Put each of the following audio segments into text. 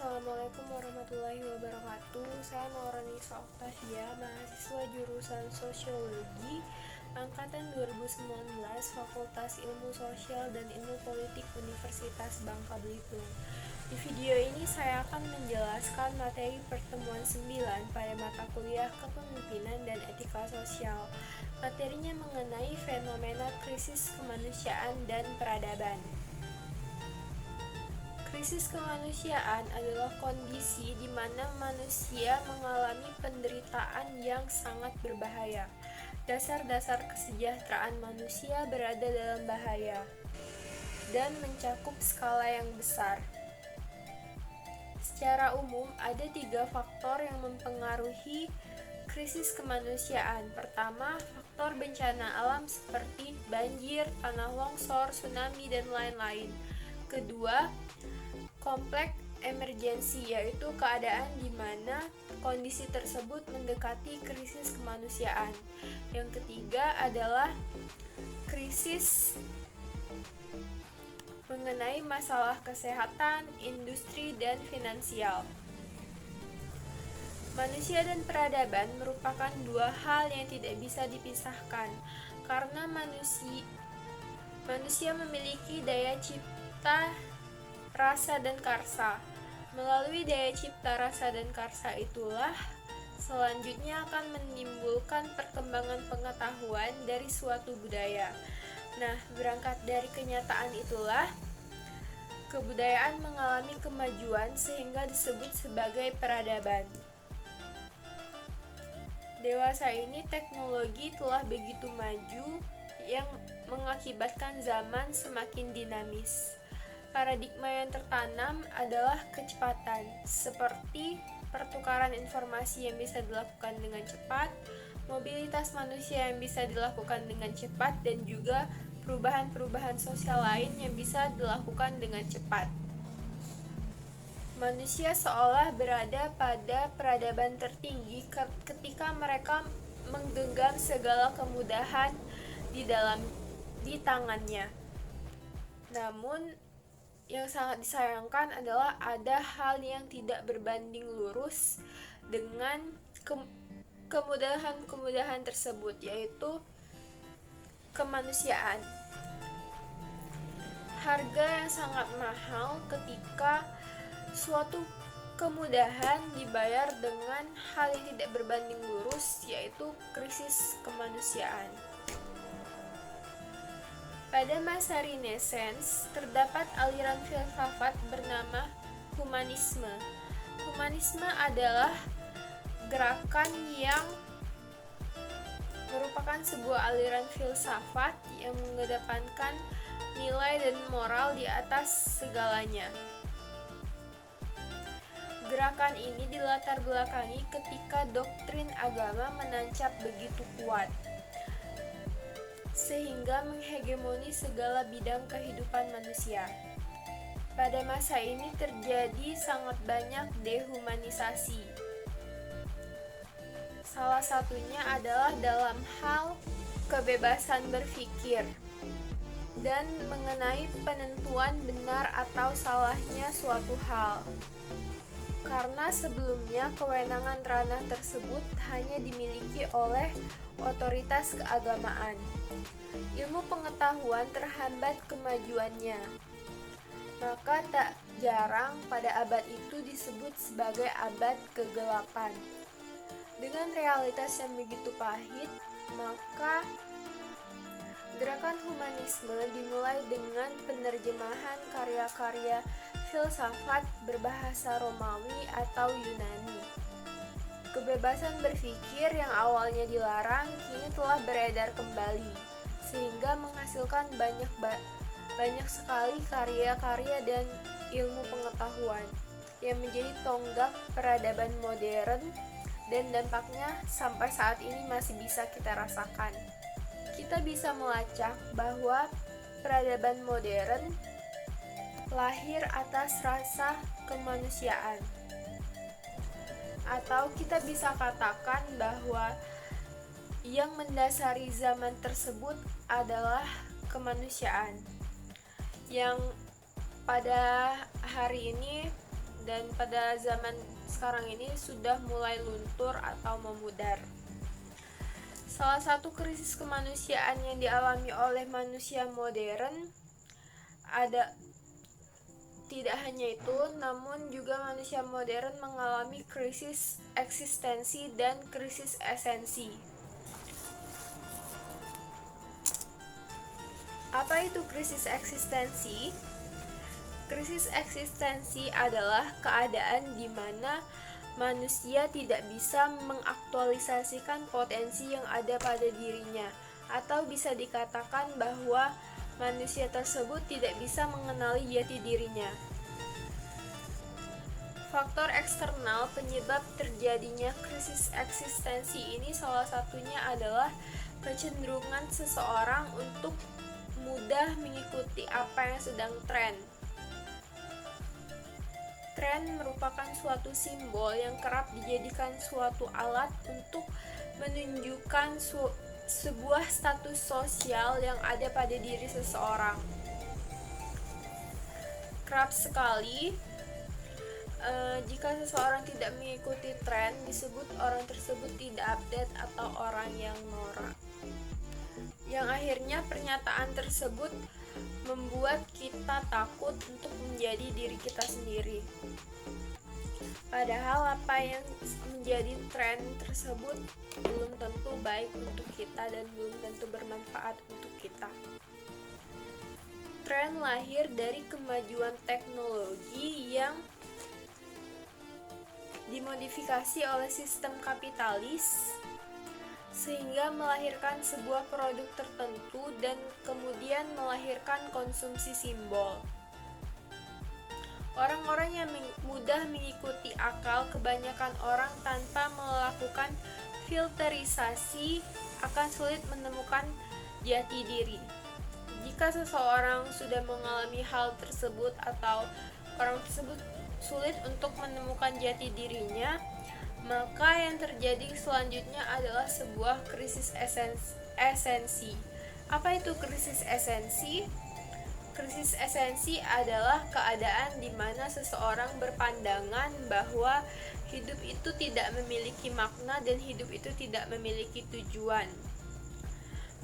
Assalamualaikum warahmatullahi wabarakatuh. Saya Nauranisa Oktavia, mahasiswa jurusan Sosiologi angkatan 2019, Fakultas Ilmu Sosial dan Ilmu Politik Universitas Bangka Belitung. Di video ini saya akan menjelaskan materi pertemuan 9 pada mata kuliah Kepemimpinan dan Etika Sosial. Materinya mengenai fenomena krisis kemanusiaan dan peradaban. Krisis kemanusiaan adalah kondisi di mana manusia mengalami penderitaan yang sangat berbahaya. Dasar-dasar kesejahteraan manusia berada dalam bahaya dan mencakup skala yang besar. Secara umum, ada 3 faktor yang mempengaruhi krisis kemanusiaan. Pertama, faktor bencana alam seperti banjir, tanah longsor, tsunami, dan lain-lain. Kedua, kompleks emergensi, yaitu keadaan di mana kondisi tersebut mendekati krisis kemanusiaan. Yang ketiga adalah krisis mengenai masalah kesehatan, industri, dan finansial. Manusia dan peradaban merupakan 2 hal yang tidak bisa dipisahkan, karena manusia memiliki daya cipta, rasa, dan karsa. Melalui daya cipta, rasa, dan karsa itulah selanjutnya akan menimbulkan perkembangan pengetahuan dari suatu budaya. Nah, berangkat dari kenyataan itulah kebudayaan mengalami kemajuan sehingga disebut sebagai peradaban. Dewasa ini teknologi telah begitu maju yang mengakibatkan zaman semakin dinamis. Paradigma yang tertanam adalah kecepatan, seperti pertukaran informasi yang bisa dilakukan dengan cepat, mobilitas manusia yang bisa dilakukan dengan cepat, dan juga perubahan-perubahan sosial lain yang bisa dilakukan dengan cepat. Manusia seolah berada pada peradaban tertinggi ketika mereka menggenggam segala kemudahan di tangannya. Namun, yang sangat disayangkan adalah ada hal yang tidak berbanding lurus dengan kemudahan-kemudahan tersebut, yaitu kemanusiaan. Harga yang sangat mahal ketika suatu kemudahan dibayar dengan hal yang tidak berbanding lurus, yaitu krisis kemanusiaan. Pada masa Renaissance, terdapat aliran filsafat bernama humanisme. Humanisme adalah gerakan yang merupakan sebuah aliran filsafat yang mengedepankan nilai dan moral di atas segalanya. Gerakan ini dilatar belakangi ketika doktrin agama menancap begitu kuat, sehingga menghegemoni segala bidang kehidupan manusia. Pada masa ini terjadi sangat banyak dehumanisasi. Salah satunya adalah dalam hal kebebasan berpikir dan mengenai penentuan benar atau salahnya suatu hal. Karena sebelumnya kewenangan ranah tersebut hanya dimiliki oleh otoritas keagamaan. Ilmu pengetahuan terhambat kemajuannya. Maka tak jarang pada abad itu disebut sebagai abad kegelapan. Dengan realitas yang begitu pahit, maka gerakan humanisme dimulai dengan penerjemahan karya-karya filsafat berbahasa Romawi atau Yunani. Kebebasan berpikir yang awalnya dilarang kini telah beredar kembali, sehingga menghasilkan banyak sekali karya-karya dan ilmu pengetahuan yang menjadi tonggak peradaban modern, dan dampaknya sampai saat ini masih bisa kita rasakan. Kita bisa melacak bahwa peradaban modern lahir atas rasa kemanusiaan, atau kita bisa katakan bahwa yang mendasari zaman tersebut adalah kemanusiaan, yang pada hari ini dan pada zaman sekarang ini sudah mulai luntur atau memudar. Salah satu krisis kemanusiaan yang dialami oleh manusia modern tidak hanya itu, namun juga manusia modern mengalami krisis eksistensi dan krisis esensi. Apa itu krisis eksistensi? Krisis eksistensi adalah keadaan di mana manusia tidak bisa mengaktualisasikan potensi yang ada pada dirinya, atau bisa dikatakan bahwa manusia tersebut tidak bisa mengenali jati dirinya. Faktor eksternal penyebab terjadinya krisis eksistensi ini salah satunya adalah kecenderungan seseorang untuk mudah mengikuti apa yang sedang tren. Tren merupakan suatu simbol yang kerap dijadikan suatu alat untuk menunjukkan sebuah status sosial yang ada pada diri seseorang. Kerap sekali, jika seseorang tidak mengikuti tren, disebut orang tersebut tidak update atau orang yang norak. Yang akhirnya pernyataan tersebut membuat kita takut untuk menjadi diri kita sendiri. Padahal apa yang menjadi tren tersebut belum tentu baik untuk kita dan belum tentu bermanfaat untuk kita. Tren lahir dari kemajuan teknologi yang dimodifikasi oleh sistem kapitalis sehingga melahirkan sebuah produk tertentu dan kemudian melahirkan konsumsi simbol. Orang-orang yang mudah mengikuti akal kebanyakan orang tanpa melakukan filterisasi akan sulit menemukan jati diri. Jika seseorang sudah mengalami hal tersebut atau orang tersebut sulit untuk menemukan jati dirinya, maka yang terjadi selanjutnya adalah sebuah krisis esensi. Apa itu krisis esensi? Krisis esensi adalah keadaan di mana seseorang berpandangan bahwa hidup itu tidak memiliki makna dan hidup itu tidak memiliki tujuan.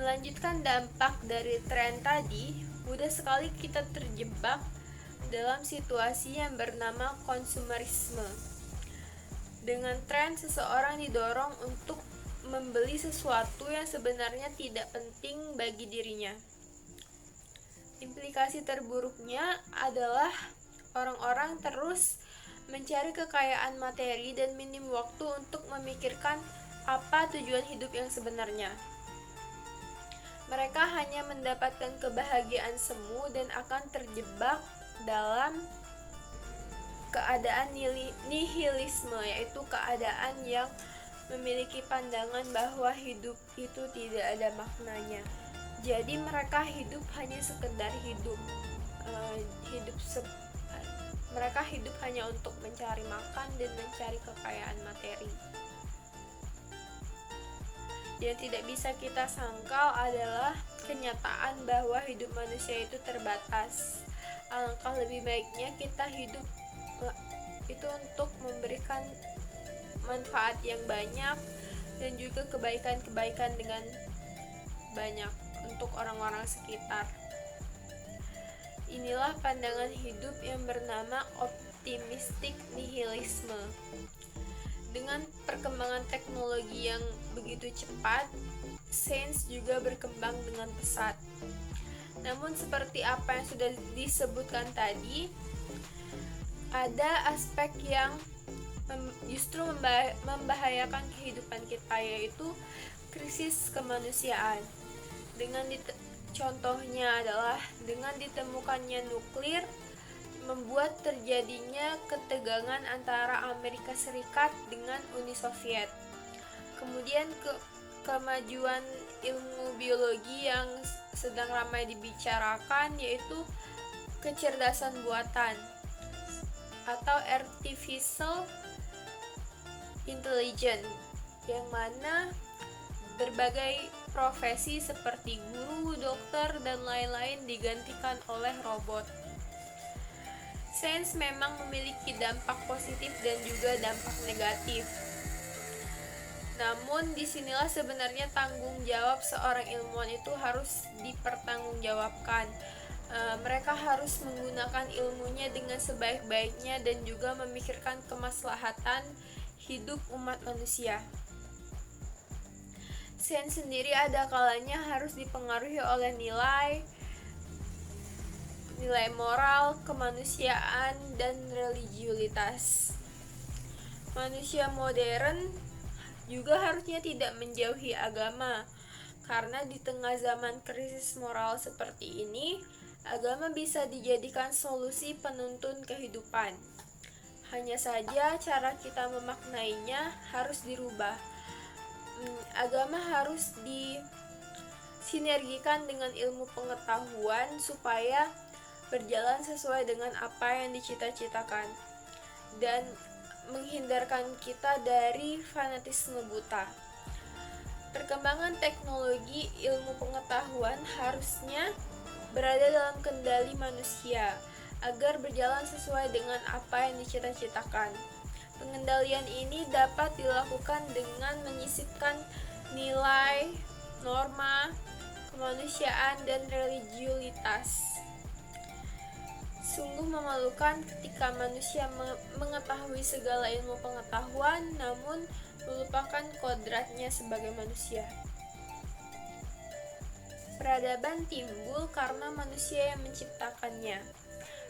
Melanjutkan dampak dari tren tadi, mudah sekali kita terjebak dalam situasi yang bernama konsumerisme. Dengan tren, seseorang didorong untuk membeli sesuatu yang sebenarnya tidak penting bagi dirinya. Implikasi terburuknya adalah orang-orang terus mencari kekayaan materi dan minim waktu untuk memikirkan apa tujuan hidup yang sebenarnya. Mereka hanya mendapatkan kebahagiaan semu dan akan terjebak dalam keadaan nihilisme, yaitu keadaan yang memiliki pandangan bahwa hidup itu tidak ada maknanya. Jadi mereka hidup hanya sekedar hidup. Mereka hidup hanya untuk mencari makan dan mencari kekayaan materi. Yang tidak bisa kita sangkal adalah kenyataan bahwa hidup manusia itu terbatas. Alangkah lebih baiknya kita hidup itu untuk memberikan manfaat yang banyak dan juga kebaikan-kebaikan dengan banyak untuk orang-orang sekitar. Inilah pandangan hidup yang bernama optimistic nihilisme. Dengan perkembangan teknologi yang begitu cepat, sains juga berkembang dengan pesat. Namun seperti apa yang sudah disebutkan tadi, ada aspek yang justru membahayakan kehidupan kita, yaitu krisis kemanusiaan. Contohnya adalah dengan ditemukannya nuklir, membuat terjadinya ketegangan antara Amerika Serikat dengan Uni Soviet. Kemudian kemajuan ilmu biologi yang sedang ramai dibicarakan, yaitu kecerdasan buatan atau artificial intelligence, yang mana berbagai profesi seperti guru, dokter, dan lain-lain digantikan oleh robot. Sains memang memiliki dampak positif dan juga dampak negatif. Namun disinilah sebenarnya tanggung jawab seorang ilmuwan itu harus dipertanggungjawabkan. Mereka harus menggunakan ilmunya dengan sebaik-baiknya dan juga memikirkan kemaslahatan hidup umat manusia. Sains sendiri ada kalanya harus dipengaruhi oleh nilai moral, kemanusiaan, dan religiulitas. Manusia modern juga harusnya tidak menjauhi agama, karena di tengah zaman krisis moral seperti ini, agama bisa dijadikan solusi penuntun kehidupan. Hanya saja cara kita memaknainya harus dirubah. Agama harus disinergikan dengan ilmu pengetahuan supaya berjalan sesuai dengan apa yang dicita-citakan dan menghindarkan kita dari fanatisme buta. Perkembangan teknologi ilmu pengetahuan harusnya berada dalam kendali manusia agar berjalan sesuai dengan apa yang dicita-citakan. Pengendalian ini dapat dilakukan dengan menyisipkan nilai, norma, kemanusiaan, dan religiulitas. Sungguh memalukan ketika manusia mengetahui segala ilmu pengetahuan namun melupakan kodratnya sebagai manusia. Peradaban timbul karena manusia yang menciptakannya.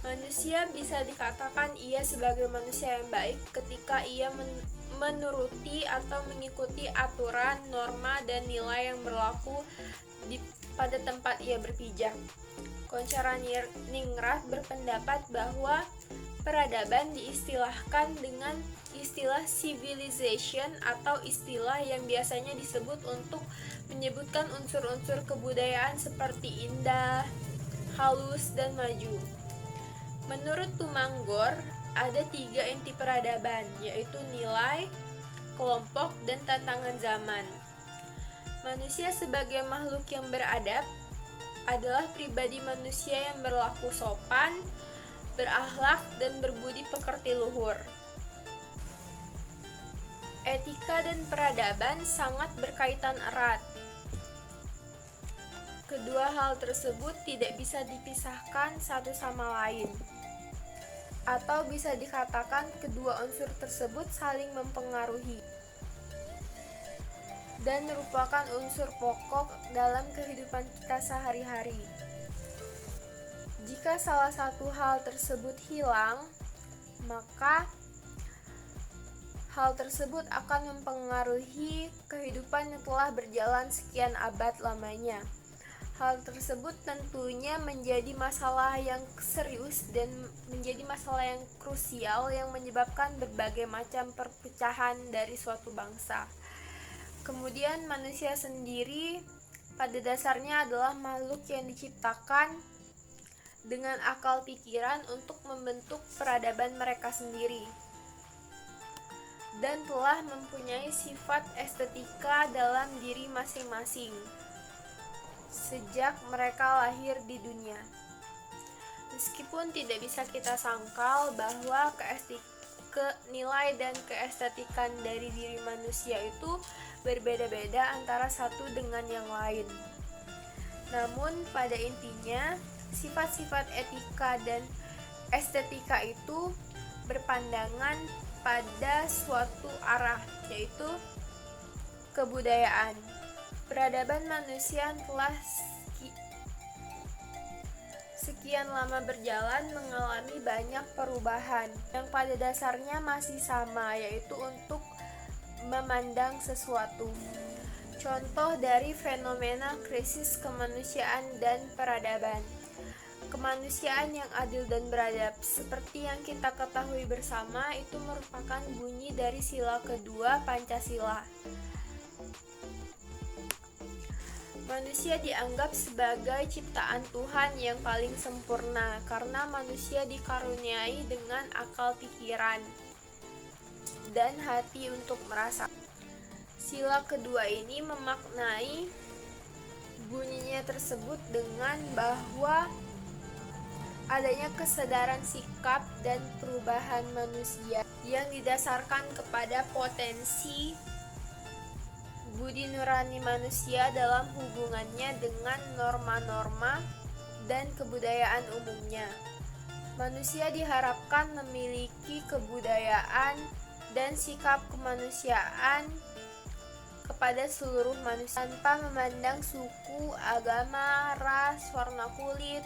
Manusia bisa dikatakan ia sebagai manusia yang baik ketika ia menuruti atau mengikuti aturan, norma, dan nilai yang berlaku pada tempat ia berpijak. Koncharaningrat berpendapat bahwa peradaban diistilahkan dengan istilah civilization atau istilah yang biasanya disebut untuk menyebutkan unsur-unsur kebudayaan seperti indah, halus, dan maju. Menurut Tumanggor, ada 3 inti peradaban, yaitu nilai, kelompok, dan tantangan zaman. Manusia sebagai makhluk yang beradab adalah pribadi manusia yang berlaku sopan, berakhlak, dan berbudi pekerti luhur. Etika dan peradaban sangat berkaitan erat. Kedua hal tersebut tidak bisa dipisahkan satu sama lain. Atau bisa dikatakan kedua unsur tersebut saling mempengaruhi dan merupakan unsur pokok dalam kehidupan kita sehari-hari. Jika salah satu hal tersebut hilang, maka hal tersebut akan mempengaruhi kehidupan yang telah berjalan sekian abad lamanya. Hal tersebut tentunya menjadi masalah yang serius dan menjadi masalah yang krusial yang menyebabkan berbagai macam perpecahan dari suatu bangsa. Kemudian manusia sendiri pada dasarnya adalah makhluk yang diciptakan dengan akal pikiran untuk membentuk peradaban mereka sendiri dan telah mempunyai sifat estetika dalam diri masing-masing sejak mereka lahir di dunia. Meskipun tidak bisa kita sangkal bahwa nilai dan keestetikan dari diri manusia itu berbeda-beda antara satu dengan yang lain. Namun pada intinya, sifat-sifat etika dan estetika itu berpandangan pada suatu arah, yaitu kebudayaan. Peradaban manusia telah sekian lama berjalan mengalami banyak perubahan yang pada dasarnya masih sama, yaitu untuk memandang sesuatu. Contoh dari fenomena krisis kemanusiaan dan peradaban. Kemanusiaan yang adil dan beradab, seperti yang kita ketahui bersama, itu merupakan bunyi dari sila kedua Pancasila. Manusia dianggap sebagai ciptaan Tuhan yang paling sempurna karena manusia dikaruniai dengan akal pikiran dan hati untuk merasa. Sila kedua ini memaknai bunyinya tersebut dengan bahwa adanya kesadaran sikap dan perubahan manusia yang didasarkan kepada potensi budi nurani manusia dalam hubungannya dengan norma-norma dan kebudayaan umumnya. Manusia diharapkan memiliki kebudayaan dan sikap kemanusiaan kepada seluruh manusia tanpa memandang suku, agama, ras, warna kulit,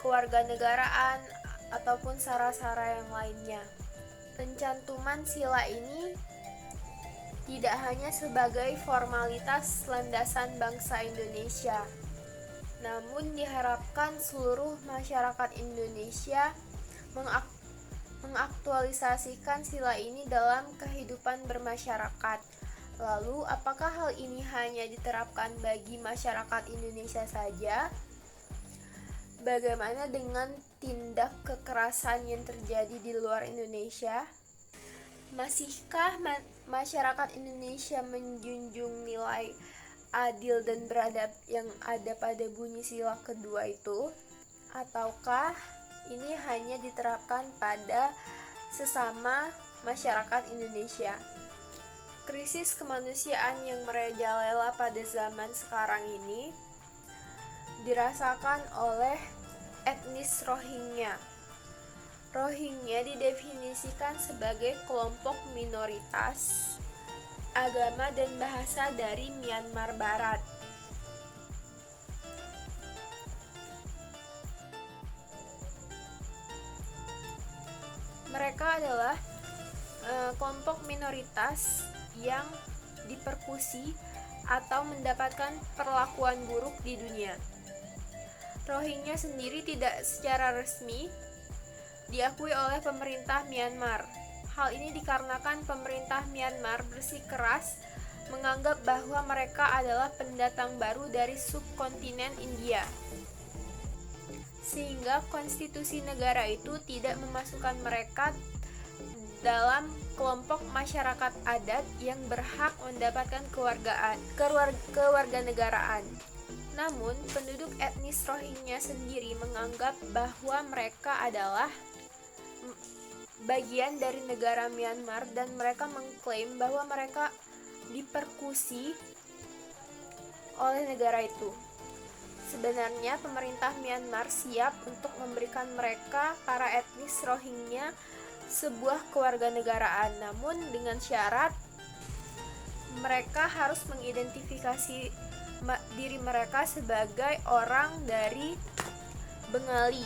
kewarganegaraan, ataupun sara-sara yang lainnya. Pencantuman sila ini tidak hanya sebagai formalitas landasan bangsa Indonesia, namun diharapkan seluruh masyarakat Indonesia mengaktualisasikan sila ini dalam kehidupan bermasyarakat. Lalu, apakah hal ini hanya diterapkan bagi masyarakat Indonesia saja? Bagaimana dengan tindak kekerasan yang terjadi di luar Indonesia? Masihkah masyarakat Indonesia menjunjung nilai adil dan beradab yang ada pada bunyi sila kedua itu? Ataukah ini hanya diterapkan pada sesama masyarakat Indonesia? Krisis kemanusiaan yang merajalela pada zaman sekarang ini dirasakan oleh etnis Rohingya. Rohingya didefinisikan sebagai kelompok minoritas agama dan bahasa dari Myanmar Barat. Mereka adalah kelompok minoritas yang dipersekusi atau mendapatkan perlakuan buruk di dunia. Rohingya sendiri tidak secara resmi diakui oleh pemerintah Myanmar. Hal ini dikarenakan pemerintah Myanmar bersikeras menganggap bahwa mereka adalah pendatang baru dari subkontinen India, sehingga konstitusi negara itu tidak memasukkan mereka dalam kelompok masyarakat adat yang berhak mendapatkan kewarganegaraan. Namun, penduduk etnis Rohingya sendiri menganggap bahwa mereka adalah bagian dari negara Myanmar dan mereka mengklaim bahwa mereka dipersekusi oleh negara itu. Sebenarnya pemerintah Myanmar siap untuk memberikan mereka, para etnis Rohingya, sebuah kewarganegaraan, namun dengan syarat mereka harus mengidentifikasi diri mereka sebagai orang dari Bengali.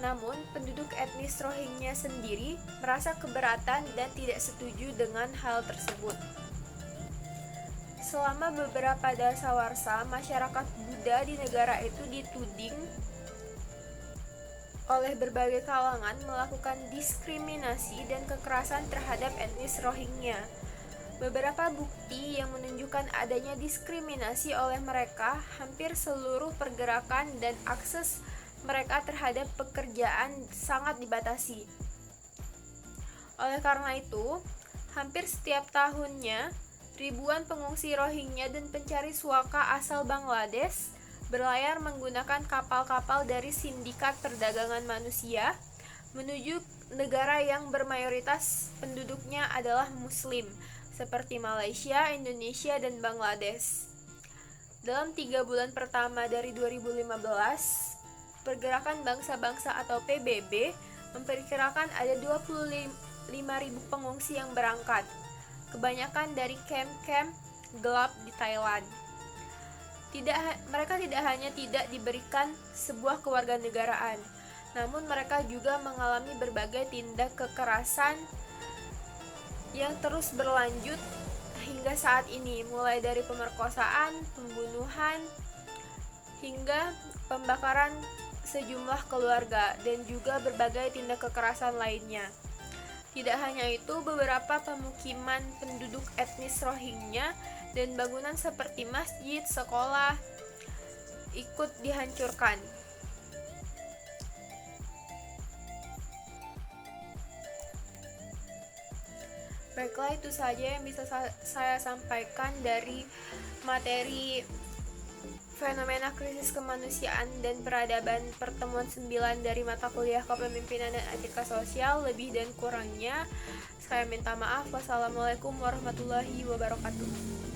Namun, penduduk etnis Rohingya sendiri merasa keberatan dan tidak setuju dengan hal tersebut. Selama beberapa dasawarsa, masyarakat Buddha di negara itu dituding oleh berbagai kalangan melakukan diskriminasi dan kekerasan terhadap etnis Rohingya. Beberapa bukti yang menunjukkan adanya diskriminasi oleh mereka, hampir seluruh pergerakan dan akses mereka terhadap pekerjaan sangat dibatasi. Oleh karena itu, hampir setiap tahunnya, ribuan pengungsi Rohingya dan pencari suaka asal Bangladesh berlayar menggunakan kapal-kapal dari sindikat perdagangan manusia menuju negara yang bermayoritas penduduknya adalah Muslim, seperti Malaysia, Indonesia, dan Bangladesh. Dalam 3 bulan pertama dari 2015, Pergerakan Bangsa-Bangsa atau PBB memperkirakan ada 25.000 pengungsi yang berangkat, kebanyakan dari kamp-kamp gelap di Thailand. Mereka tidak hanya tidak diberikan sebuah kewarganegaraan, namun mereka juga mengalami berbagai tindak kekerasan yang terus berlanjut hingga saat ini, mulai dari pemerkosaan, pembunuhan, hingga pembakaran sejumlah keluarga, dan juga berbagai tindak kekerasan lainnya. Tidak hanya itu, beberapa pemukiman penduduk etnis Rohingya dan bangunan seperti masjid, sekolah ikut dihancurkan. Baiklah, itu saja yang bisa saya sampaikan dari materi Fenomena krisis kemanusiaan dan peradaban, pertemuan 9 dari mata kuliah kepemimpinan dan etika sosial. Lebih dan kurangnya saya minta maaf. Wassalamualaikum warahmatullahi wabarakatuh.